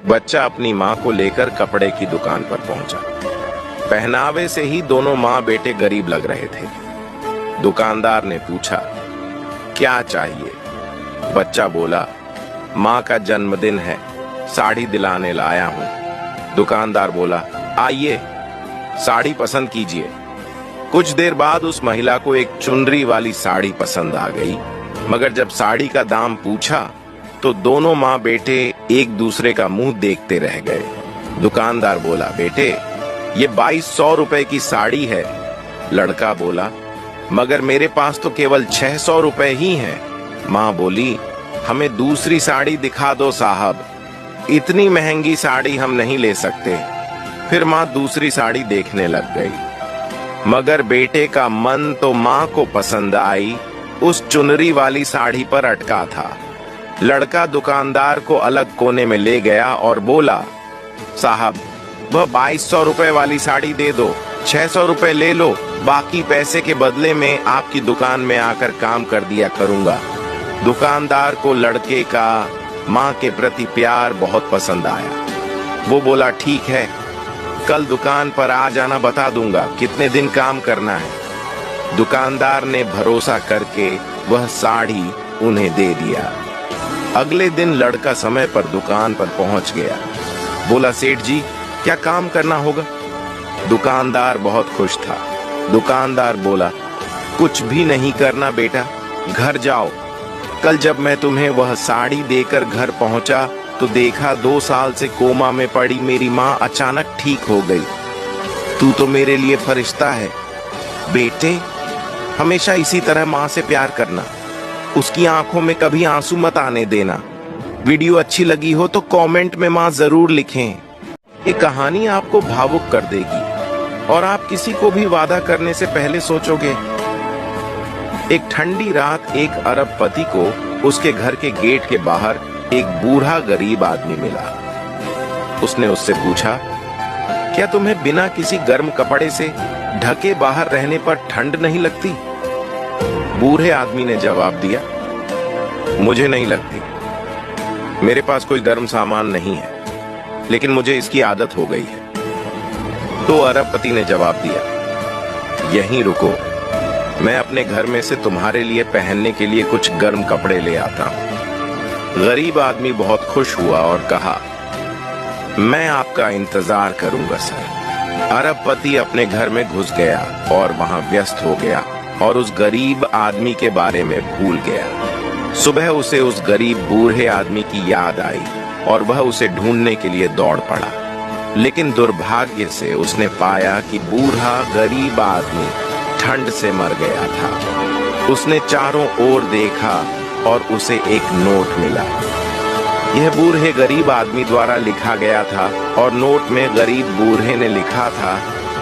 बच्चा अपनी माँ को लेकर कपड़े की दुकान पर पहुंचा। पहनावे से ही दोनों माँ बेटे गरीब लग रहे थे। दुकानदार ने पूछा, क्या चाहिए? बच्चा बोला, माँ का जन्मदिन है, साड़ी दिलाने लाया हूँ। दुकानदार बोला, आइए, साड़ी पसंद कीजिए। कुछ देर बाद उस महिला को एक चुनरी वाली साड़ी पसंद आ गई, मगर जब साड़ी का दाम पूछा तो दोनों माँ बेटे एक दूसरे का मुंह देखते रह गए। दुकानदार बोला, बेटे, ये 2200 रुपए की साड़ी है। लड़का बोला, मगर मेरे पास तो केवल 600 रुपए ही हैं। माँ बोली, हमें दूसरी साड़ी दिखा दो साहब, इतनी महंगी साड़ी हम नहीं ले सकते। फिर माँ दूसरी साड़ी देखने लग गई, मगर बेटे का मन तो माँ को पसंद आई उस चुनरी वाली साड़ी पर अटका था। लड़का दुकानदार को अलग कोने में ले गया और बोला, साहब, वह 2200 रुपए वाली साड़ी दे दो, 600 रुपए ले लो, बाकी पैसे के बदले में आपकी दुकान में आकर काम कर दिया करूंगा। दुकानदार को लड़के का माँ के प्रति प्यार बहुत पसंद आया। वो बोला, ठीक है, कल दुकान पर आ जाना, बता दूंगा कितने दिन काम करना है। दुकानदार ने भरोसा करके वह साड़ी उन्हें दे दिया। अगले दिन लड़का समय पर दुकान पर पहुंच गया। बोला, सेठ जी, क्या काम करना होगा? दुकानदार बहुत खुश था। दुकानदार बोला, कुछ भी नहीं करना बेटा, घर जाओ। कल जब मैं तुम्हें वह साड़ी देकर घर पहुंचा तो देखा 2 साल से कोमा में पड़ी मेरी माँ अचानक ठीक हो गई। तू तो मेरे लिए फरिश्ता है बेटे, हमेशा इसी तरह माँ से प्यार करना, उसकी आंखों में कभी आंसू मत आने देना। वीडियो अच्छी लगी हो तो कमेंट में माँ जरूर लिखें। ये कहानी आपको भावुक कर देगी और आप किसी को भी वादा करने से पहले सोचोगे। एक ठंडी रात एक अरब पति को उसके घर के गेट के बाहर एक बूढ़ा गरीब आदमी मिला। उसने उससे पूछा, क्या तुम्हें बिना किसी गर्म कपड़े से ढके बाहर रहने पर ठंड नहीं लगती? बूढ़े आदमी ने जवाब दिया, मुझे नहीं लगती, मेरे पास कोई गर्म सामान नहीं है, लेकिन मुझे इसकी आदत हो गई है। तो अरबपति ने जवाब दिया, यहीं रुको, मैं अपने घर में से तुम्हारे लिए पहनने के लिए कुछ गर्म कपड़े ले आता हूं। गरीब आदमी बहुत खुश हुआ और कहा, मैं आपका इंतजार करूंगा सर। अरबपति अपने घर में घुस गया और वहां व्यस्त हो गया और उस गरीब आदमी के बारे में भूल गया। सुबह उसे उस गरीब बूढ़े आदमी की याद आई और वह उसे ढूंढने के लिए दौड़ पड़ा, लेकिन दुर्भाग्य से उसने पाया कि बूढ़ा गरीब आदमी ठंड से मर गया था। उसने चारों ओर देखा और उसे एक नोट मिला। यह बूढ़े गरीब आदमी द्वारा लिखा गया था और नोट में गरीब बूढ़े ने लिखा था,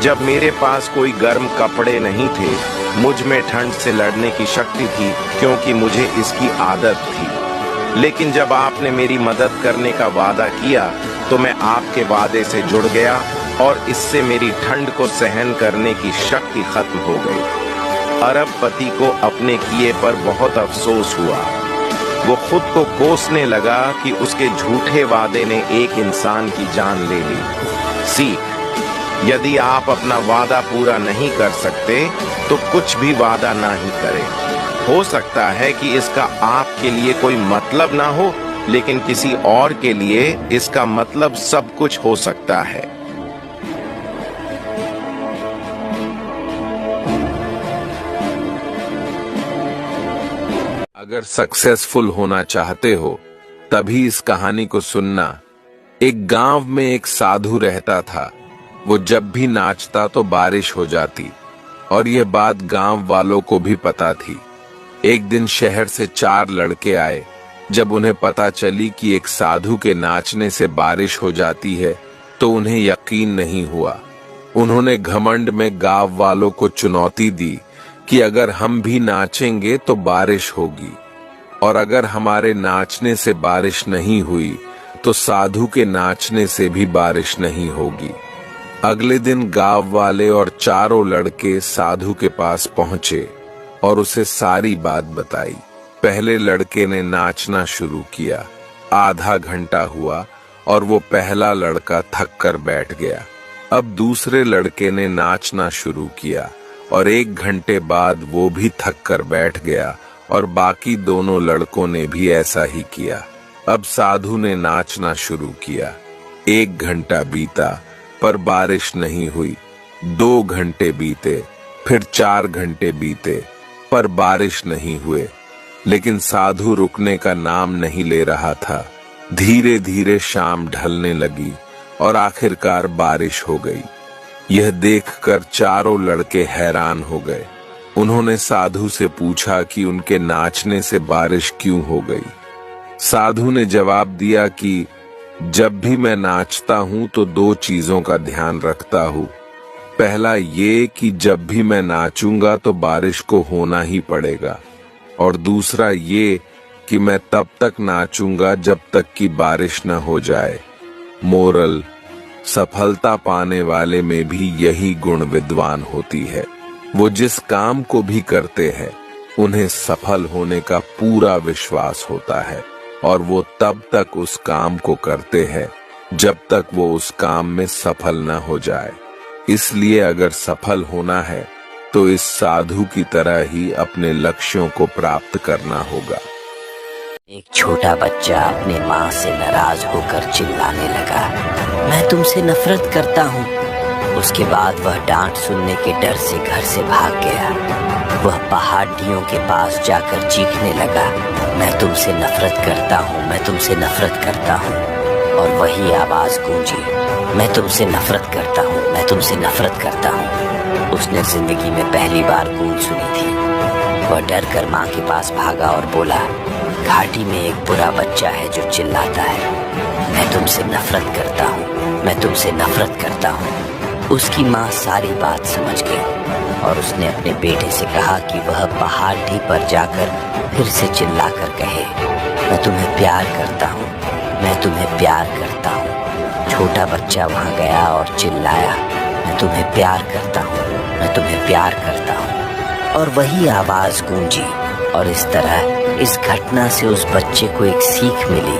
जब मेरे पास कोई गर्म कपड़े नहीं थे, मुझ में ठंड से लड़ने की शक्ति थी क्योंकि मुझे इसकी आदत थी, लेकिन जब आपने मेरी मदद करने का वादा किया तो मैं आपके वादे से जुड़ गया और इससे मेरी ठंड को सहन करने की शक्ति खत्म हो गई। अरबपति को अपने किए पर बहुत अफसोस हुआ। वो खुद को कोसने लगा कि उसके झूठे वादे ने एक इंसान की जान ले ली। सीख, यदि आप अपना वादा पूरा नहीं कर सकते तो कुछ भी वादा ना ही करें। हो सकता है कि इसका आपके लिए कोई मतलब ना हो, लेकिन किसी और के लिए इसका मतलब सब कुछ हो सकता है। अगर सक्सेसफुल होना चाहते हो तभी इस कहानी को सुनना। एक गांव में एक साधु रहता था। वो जब भी नाचता तो बारिश हो जाती और यह बात गांव वालों को भी पता थी। एक दिन शहर से 4 लड़के आए। जब उन्हें पता चली कि एक साधु के नाचने से बारिश हो जाती है तो उन्हें यकीन नहीं हुआ। उन्होंने घमंड में गांव वालों को चुनौती दी कि अगर हम भी नाचेंगे तो बारिश होगी, और अगर हमारे नाचने से बारिश नहीं हुई तो साधु के नाचने से भी बारिश नहीं होगी। अगले दिन गांव वाले और चारों लड़के साधु के पास पहुंचे और उसे सारी बात बताई। पहले लड़के ने नाचना शुरू किया। आधा घंटा हुआ और वो पहला लड़का थक कर बैठ गया। अब दूसरे लड़के ने नाचना शुरू किया और 1 घंटे बाद वो भी थक कर बैठ गया और बाकी दोनों लड़कों ने भी ऐसा ही किया। अब साधु ने नाचना शुरू किया। 1 घंटा बीता पर बारिश नहीं हुई। 2 घंटे बीते, फिर 4 घंटे बीते पर बारिश नहीं हुए। लेकिन साधु रुकने का नाम नहीं ले रहा था। धीरे धीरे शाम ढलने लगी और आखिरकार बारिश हो गई। यह देखकर चारों लड़के हैरान हो गए। उन्होंने साधु से पूछा कि उनके नाचने से बारिश क्यों हो गई। साधु ने जवाब दिया कि जब भी मैं नाचता हूं तो 2 चीजों का ध्यान रखता हूं। पहला ये कि जब भी मैं नाचूंगा तो बारिश को होना ही पड़ेगा, और दूसरा ये कि मैं तब तक नाचूंगा जब तक कि बारिश न हो जाए। मोरल: सफलता पाने वाले में भी यही गुण विद्वान होती है। वो जिस काम को भी करते हैं उन्हें सफल होने का पूरा विश्वास होता है, और वो तब तक उस काम को करते हैं जब तक वो उस काम में सफल न हो जाए। इसलिए अगर सफल होना है तो इस साधु की तरह ही अपने लक्ष्यों को प्राप्त करना होगा। एक छोटा बच्चा अपने माँ से नाराज होकर चिल्लाने लगा, मैं तुमसे नफरत करता हूँ। उसके बाद वह डांट सुनने के डर से घर से भाग गया। वह पहाड़ियों के पास जाकर चीखने लगा, मैं तुमसे नफरत करता हूँ, मैं तुमसे नफरत करता हूँ। और वही आवाज गूंजी, मैं तुमसे नफरत करता हूँ, मैं तुमसे नफरत करता हूँ। उसने जिंदगी में पहली बार गूंज सुनी थी। वह डर कर माँ के पास भागा और बोला, घाटी में एक बुरा बच्चा है जो चिल्लाता है, मैं तुमसे नफरत करता हूँ, मैं तुमसे नफरत करता हूँ। उसकी माँ सारी बात समझ गई और उसने अपने बेटे से कहा कि वह पहाड़ी पर जाकर फिर से चिल्लाकर कहे, मैं तुम्हें प्यार करता हूँ, मैं तुम्हें प्यार करता हूँ। छोटा बच्चा वहाँ गया और चिल्लाया, मैं तुम्हें प्यार करता हूँ, मैं तुम्हें प्यार करता हूँ। और वही आवाज गूंजी, और इस तरह इस घटना से उस बच्चे को एक सीख मिली,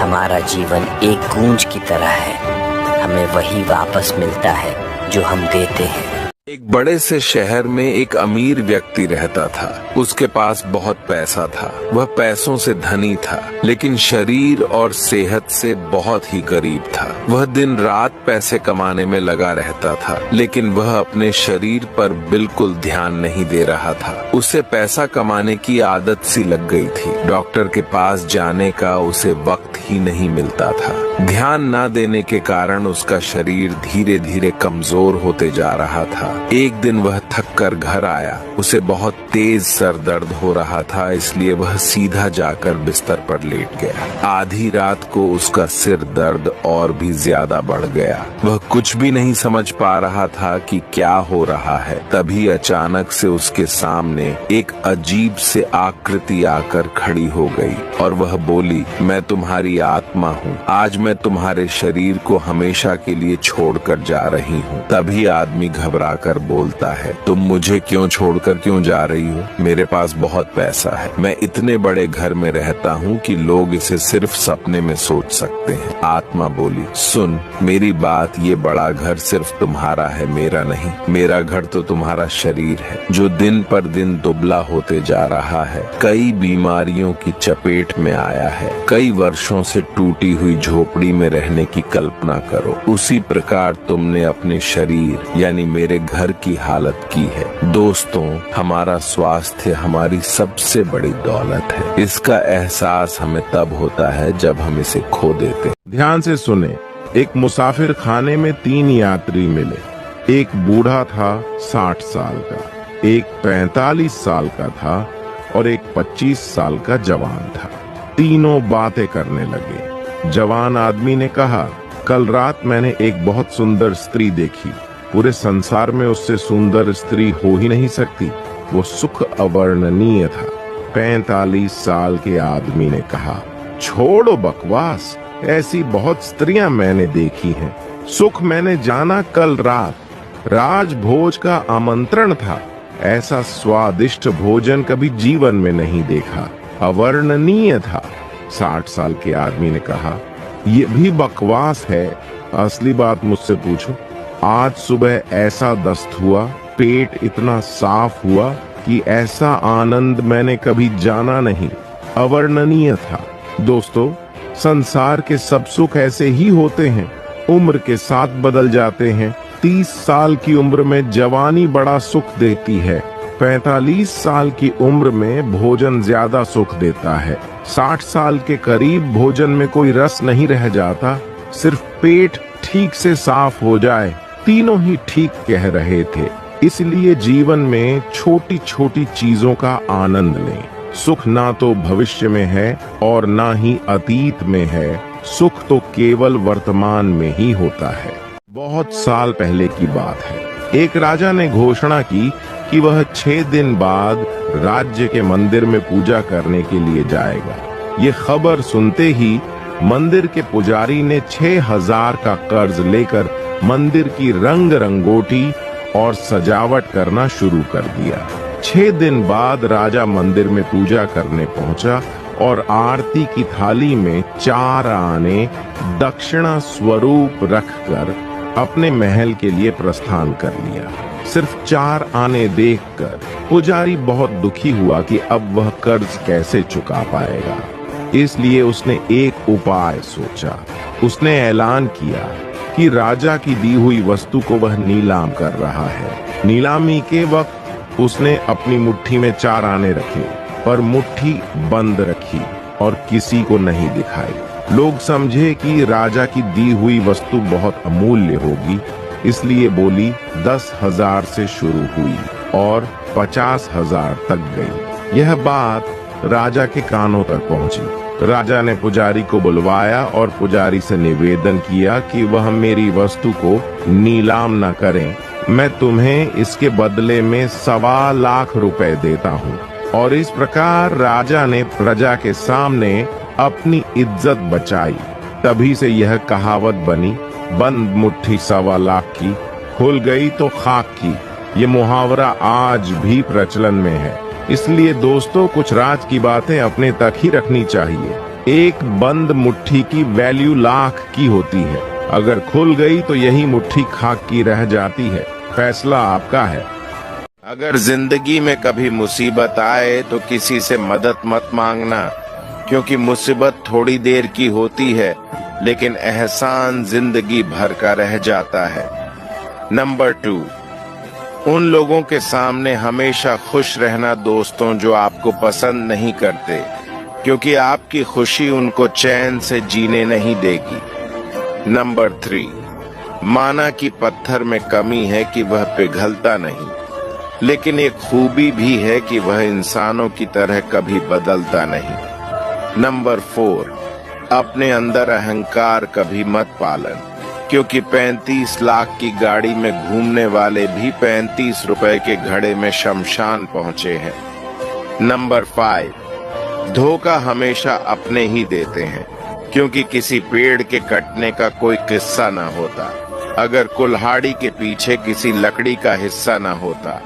हमारा जीवन एक गूंज की तरह है, हमें वही वापस मिलता है जो हम देते हैं। एक बड़े से शहर में एक अमीर व्यक्ति रहता था। उसके पास बहुत पैसा था। वह पैसों से धनी था, लेकिन शरीर और सेहत से बहुत ही गरीब था। वह दिन रात पैसे कमाने में लगा रहता था, लेकिन वह अपने शरीर पर बिल्कुल ध्यान नहीं दे रहा था। उसे पैसा कमाने की आदत सी लग गई थी। डॉक्टर के पास जाने का उसे वक्त ही नहीं मिलता था। ध्यान न देने के कारण उसका शरीर धीरे धीरे कमजोर होते जा रहा था। एक दिन वह थक कर घर आया। उसे बहुत तेज सर दर्द हो रहा था, इसलिए वह सीधा जाकर बिस्तर पर लेट गया। आधी रात को उसका सिर दर्द और भी ज्यादा बढ़ गया। वह कुछ भी नहीं समझ पा रहा था कि क्या हो रहा है। तभी अचानक से उसके सामने एक अजीब से आकृति आकर खड़ी हो गई और वह बोली, मैं तुम्हारी आत्मा हूँ। आज मैं तुम्हारे शरीर को हमेशा के लिए छोड़कर जा रही हूँ। तभी आदमी घबरा कर बोलता है, तुम मुझे क्यों छोड़कर क्यों जा रही हो? मेरे पास बहुत पैसा है। मैं इतने बड़े घर में रहता हूँ कि लोग इसे सिर्फ सपने में सोच सकते हैं। आत्मा बोली, सुन मेरी बात, ये बड़ा घर सिर्फ तुम्हारा है, मेरा नहीं। मेरा घर तो तुम्हारा शरीर है, जो दिन पर दिन दुबला होते जा रहा है, कई बीमारियों की चपेट में आया है। कई वर्षों से टूटी हुई झोपड़ी में रहने की कल्पना करो। उसी प्रकार तुमने अपने शरीर यानी मेरे घर की हालत की है। दोस्तों, हमारा स्वास्थ्य हमारी सबसे बड़ी दौलत है। इसका एहसास हमें तब होता है जब हम इसे खो देते हैं। ध्यान से सुने। एक मुसाफिर खाने में 3 यात्री मिले। एक बूढ़ा था 60 साल का, एक 45 साल का था और एक 25 साल का जवान था। तीनों बातें करने लगे। जवान आदमी ने कहा, कल रात मैंने एक बहुत सुंदर स्त्री देखी। पूरे संसार में उससे सुंदर स्त्री हो ही नहीं सकती। वो सुख अवर्णनीय था। 45 साल के आदमी ने कहा, छोड़ो बकवास, ऐसी बहुत स्त्रियां मैंने देखी हैं। सुख मैंने जाना कल रात। राजभोज का आमंत्रण था। ऐसा स्वादिष्ट भोजन कभी जीवन में नहीं देखा। अवर्णनीय था। 60 साल के आदमी ने कहा, ये भी बकवास है। असली बात मुझसे पूछो। आज सुबह ऐसा दस्त हुआ, पेट इतना साफ हुआ कि ऐसा आनंद मैंने कभी जाना नहीं, अवर्णनीय था। दोस्तों, संसार के सब सुख ऐसे ही होते हैं, उम्र के साथ बदल जाते हैं। 30 साल की उम्र में जवानी बड़ा सुख देती है, 45 साल की उम्र में भोजन ज्यादा सुख देता है, 60 साल के करीब भोजन में कोई रस नहीं रह जाता, सिर्फ पेट ठीक से साफ हो जाए। तीनों ही ठीक कह रहे थे। इसलिए जीवन में छोटी छोटी चीजों का आनंद लें। सुख ना तो भविष्य में है और ना ही अतीत में है, सुख तो केवल वर्तमान में ही होता है। बहुत साल पहले की बात है। एक राजा ने घोषणा की कि वह 6 दिन बाद राज्य के मंदिर में पूजा करने के लिए जाएगा। ये खबर सुनते ही मंदिर के पुजारी ने 6000 का कर्ज लेकर मंदिर की रंग रंगोटी और सजावट करना शुरू कर दिया। 6 दिन बाद राजा मंदिर में पूजा करने पहुंचा और आरती की थाली में 4 आने दक्षिणा स्वरूप रखकर अपने महल के लिए प्रस्थान कर लिया। सिर्फ 4 आने देखकर पुजारी बहुत दुखी हुआ कि अब वह कर्ज कैसे चुका पाएगा। इसलिए उसने एक उपाय सोचा। उसने ऐलान किया कि राजा की दी हुई वस्तु को वह नीलाम कर रहा है। नीलामी के वक्त उसने अपनी मुट्ठी में 4 आने रखे, पर मुट्ठी बंद रखी और किसी को नहीं दिखाई। लोग समझे कि राजा की दी हुई वस्तु बहुत अमूल्य होगी, इसलिए बोली 10,000 से शुरू हुई और 50,000 तक गई। यह बात राजा के कानों तक पहुंची। राजा ने पुजारी को बुलवाया और पुजारी से निवेदन किया कि वह मेरी वस्तु को नीलाम न करें। मैं तुम्हें इसके बदले में 1.25 लाख रुपए देता हूँ। और इस प्रकार राजा ने प्रजा के सामने अपनी इज्जत बचाई। तभी से यह कहावत बनी, बंद मुट्ठी 1.25 लाख की, खुल गई तो खाक की। ये मुहावरा आज भी प्रचलन में है। इसलिए दोस्तों, कुछ राज की बातें अपने तक ही रखनी चाहिए। एक बंद मुट्ठी की वैल्यू लाख की होती है। अगर खुल गई तो यही मुट्ठी खाक की रह जाती है। फैसला आपका है। अगर जिंदगी में कभी मुसीबत आए तो किसी से मदद मत मांगना, क्योंकि मुसीबत थोड़ी देर की होती है लेकिन एहसान जिंदगी भर का रह जाता है। नंबर 2, उन लोगों के सामने हमेशा खुश रहना दोस्तों जो आपको पसंद नहीं करते, क्योंकि आपकी खुशी उनको चैन से जीने नहीं देगी। नंबर 3, माना कि पत्थर में कमी है कि वह पिघलता नहीं, लेकिन एक खूबी भी है कि वह इंसानों की तरह कभी बदलता नहीं। नंबर 4, अपने अंदर अहंकार कभी मत पालन, क्योंकि 35 लाख की गाड़ी में घूमने वाले भी 35 रुपए के घड़े में शमशान पहुंचे हैं। नंबर 5, धोखा हमेशा अपने ही देते हैं, क्योंकि किसी पेड़ के कटने का कोई किस्सा न होता अगर कुल्हाड़ी के पीछे किसी लकड़ी का हिस्सा न होता।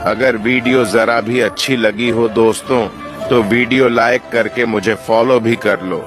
अगर वीडियो जरा भी अच्छी लगी हो दोस्तों, तो वीडियो लाइक करके मुझे फॉलो भी कर लो।